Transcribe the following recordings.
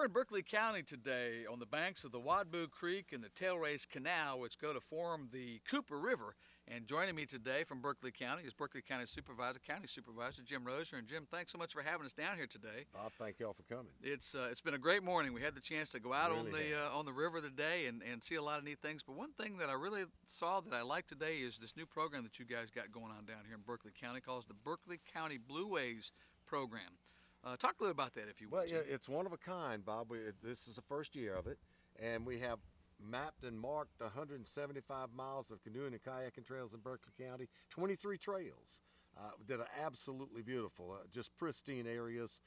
We're in Berkeley County today on the banks of the Wadboo Creek and the Tailrace Canal, which go to form the Cooper River. And joining me today from Berkeley County is Berkeley County County Supervisor Jim Rozier. And Jim, thanks so much for having us down here today. Bob, thank y'all for coming. It's been a great morning. We had the chance to go out Really on the river today and see a lot of neat things. But one thing that I really saw that I like today is this new program that you guys got going on down here in Berkeley County called the Berkeley County Blueways program. Talk a little about that, if you would. Well, yeah, it's one of a kind, Bob. This is the first year of it, and we have mapped and marked 175 miles of canoeing and kayaking trails in Berkeley County, 23 trails that are absolutely beautiful, just pristine areas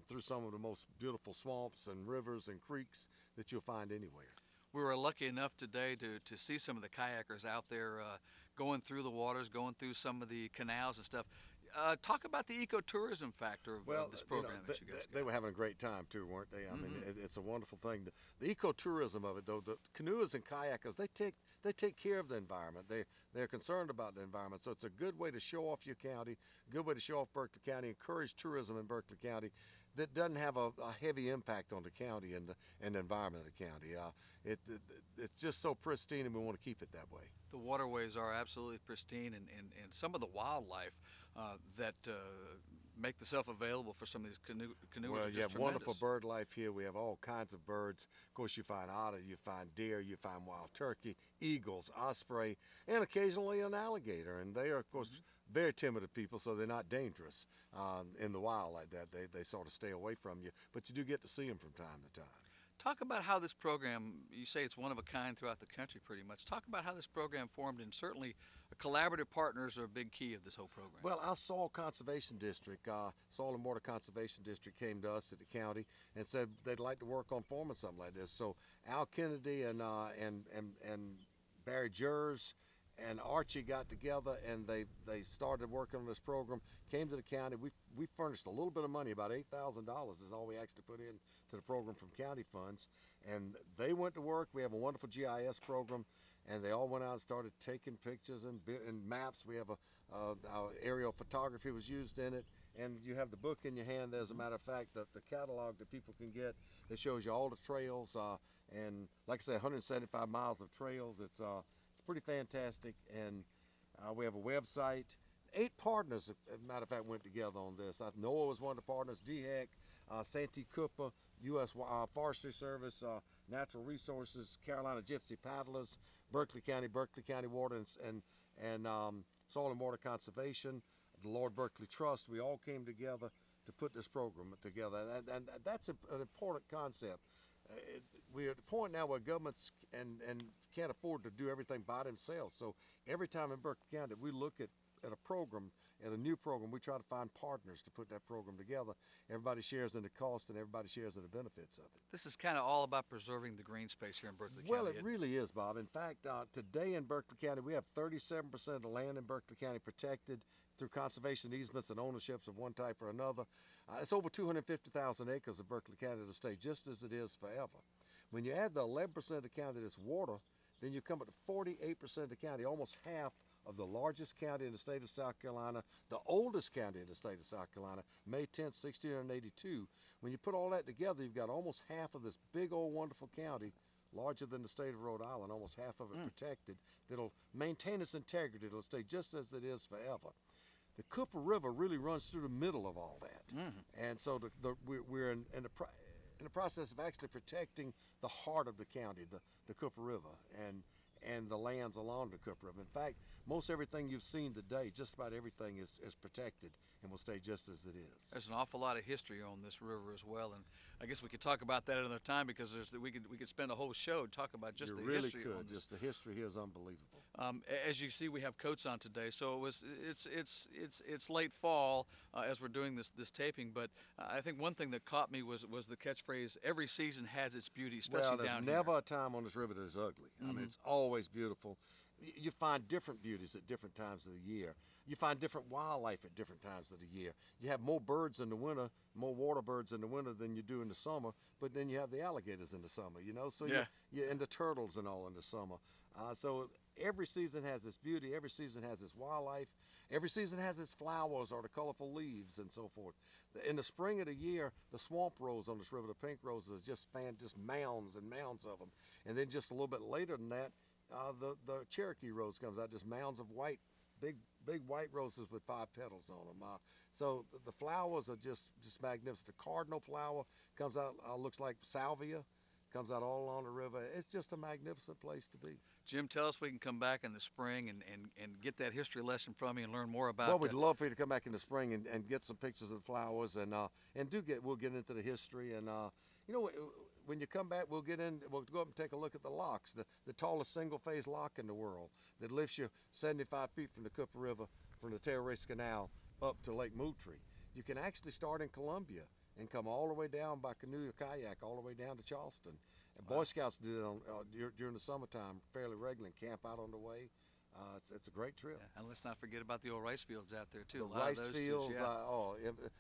through some of the most beautiful swamps and rivers and creeks that you'll find anywhere. We were lucky enough today to see some of the kayakers out there going through the waters, going through some of the canals and stuff. Talk about the ecotourism factor of this program that you guys got. They were having a great time too, weren't they? I mean, it's a wonderful thing. The ecotourism of it, though, the canoers and kayakers, they take care of the environment. They're concerned about the environment, so it's a good way to show off your county, a good way to show off Berkeley County, encourage tourism in Berkeley County that doesn't have a heavy impact on the county and the environment of the county. It's just so pristine, and we want to keep it that way. The waterways are absolutely pristine, and some of the wildlife that make themselves available for some of these canoers. Well, you have tremendous. wonderful bird life here. We have all kinds of birds. Of course, you find otter, you find deer, you find wild turkey, eagles, osprey, and occasionally an alligator. And they are, of course, very timid of people, so they're not dangerous in the wild like that. They sort of stay away from you, but you do get to see them from time to time. Talk about how this program, you say it's one of a kind throughout the country pretty much. Talk about how this program formed, and certainly collaborative partners are a big key of this whole program. Well, our Soil Conservation District, Soil and Water Conservation District came to us at the county and said they'd like to work on forming something like this. So Al Kennedy and Barry Jers and Archie got together, and they started working on this program, came to the county. We furnished a little bit of money, about $8,000 is all we actually put in to the program from county funds, and they went to work. We have a wonderful GIS program, and they all went out and started taking pictures and maps. We have our aerial photography was used in it, and you have the book in your hand. As a matter of fact, the catalog that people can get that shows you all the trails, and like I said, 175 miles of trails. It's pretty fantastic, and we have a website. 8 partners, as a matter of fact, went together on this. NOAA was one of the partners, DHEC, Santee Cooper, U.S. Forestry Service, Natural Resources, Carolina Gypsy Paddlers, Berkeley County Water, and Soil and Water Conservation, the Lord Berkeley Trust. We all came together to put this program together, and that's an important concept. We're at the point now where governments and can't afford to do everything by themselves. So every time in Berkeley County we look at a program, at a new program, we try to find partners to put that program together. Everybody shares in the cost, and everybody shares in the benefits of it. This is kind of all about preserving the green space here in Berkeley County. Well, it really is, Bob. In fact, today in Berkeley County, we have 37% of the land in Berkeley County protected through conservation easements and ownerships of one type or another. It's over 250,000 acres of Berkeley County to stay just as it is forever. When you add the 11% of the county that's water, then you come up to 48% of the county, almost half of the largest county in the state of South Carolina, the oldest county in the state of South Carolina, May 10th, 1682. When you put all that together, you've got almost half of this big old wonderful county, larger than the state of Rhode Island, almost half of it protected, that'll maintain its integrity. It'll stay just as it is forever. The Cooper River really runs through the middle of all that. And so we're in the process of actually protecting the heart of the county, the Cooper River, and the lands along the Cooper River. In fact, most everything you've seen today, just about everything is protected and will stay just as it is. There's an awful lot of history on this river as well, and I guess we could talk about that another time, because we could spend a whole show talking about just the history. You really on could. this. Just the history here is unbelievable. As you see, we have coats on today, so it's late fall as we're doing this taping. But I think one thing that caught me was the catchphrase, "Every season has its beauty," especially down here. Well, there's never a time on this river that is ugly. I mean, it's always beautiful. You find different beauties at different times of the year. You find different wildlife at different times of the year. You have more birds in the winter, more water birds in the winter than you do in the summer, but then you have the alligators in the summer, you know? So and the turtles and all in the summer. So every season has its beauty, every season has its wildlife. Every season has its flowers or the colorful leaves and so forth. In the spring of the year, the swamp rose on this river, the pink roses, is just mounds and mounds of them. And then just a little bit later than that, the Cherokee rose comes out, just mounds of white, big white roses with 5 petals on them. So the flowers are just magnificent. The cardinal flower comes out, looks like salvia, comes out all along the river. It's just a magnificent place to be. Jim, tell us we can come back in the spring and get that history lesson from you and learn more about. Well, we'd love for you to come back in the spring and get some pictures of the flowers we'll get into the history and you know, when you come back, we'll go up and take a look at the locks, the tallest single-phase lock in the world that lifts you 75 feet from the Cooper River, from the Tail Race Canal up to Lake Moultrie. You can actually start in Columbia and come all the way down by canoe or kayak all the way down to Charleston. And Boy Scouts do it during the summertime fairly regularly and camp out on the way. It's a great trip. Yeah, and let's not forget about the old rice fields out there too. The rice fields,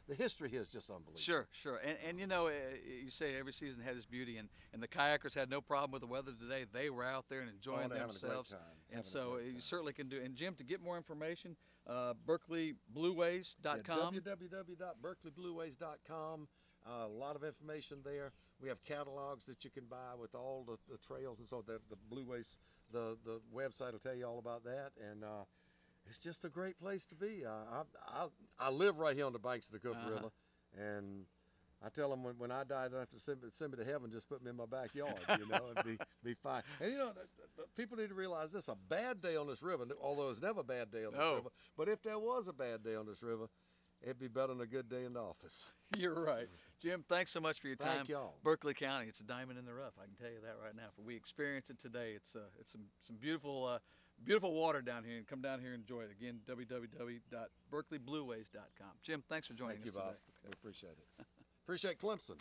the history here is just unbelievable. Sure. And you know, you say every season had its beauty, and the kayakers had no problem with the weather today. They were out there and enjoying themselves. And so you certainly can do. And Jim, to get more information, BerkeleyBlueways.com. Yeah, www.berkeleyblueways.com. A lot of information there. We have catalogs that you can buy with all the trails and so the Blueways. The website will tell you all about that, and it's just a great place to be. I live right here on the banks of the Cooper River, and I tell them when I die, they don't have to send me to heaven. Just put me in my backyard, you know, and be fine. And you know, people need to realize this: a bad day on this river, although it's never a bad day on this river, but if there was a bad day on this river, it'd be better than a good day in the office. You're right. Jim, thanks so much for your time. Thank y'all. Berkeley County, it's a diamond in the rough. I can tell you that right now. We experienced it today. It's some beautiful water down here, and come down here and enjoy it. Again, www.berkeleyblueways.com. Jim, thanks for joining us today. Thank you, Bob. We appreciate it. Appreciate Clemson.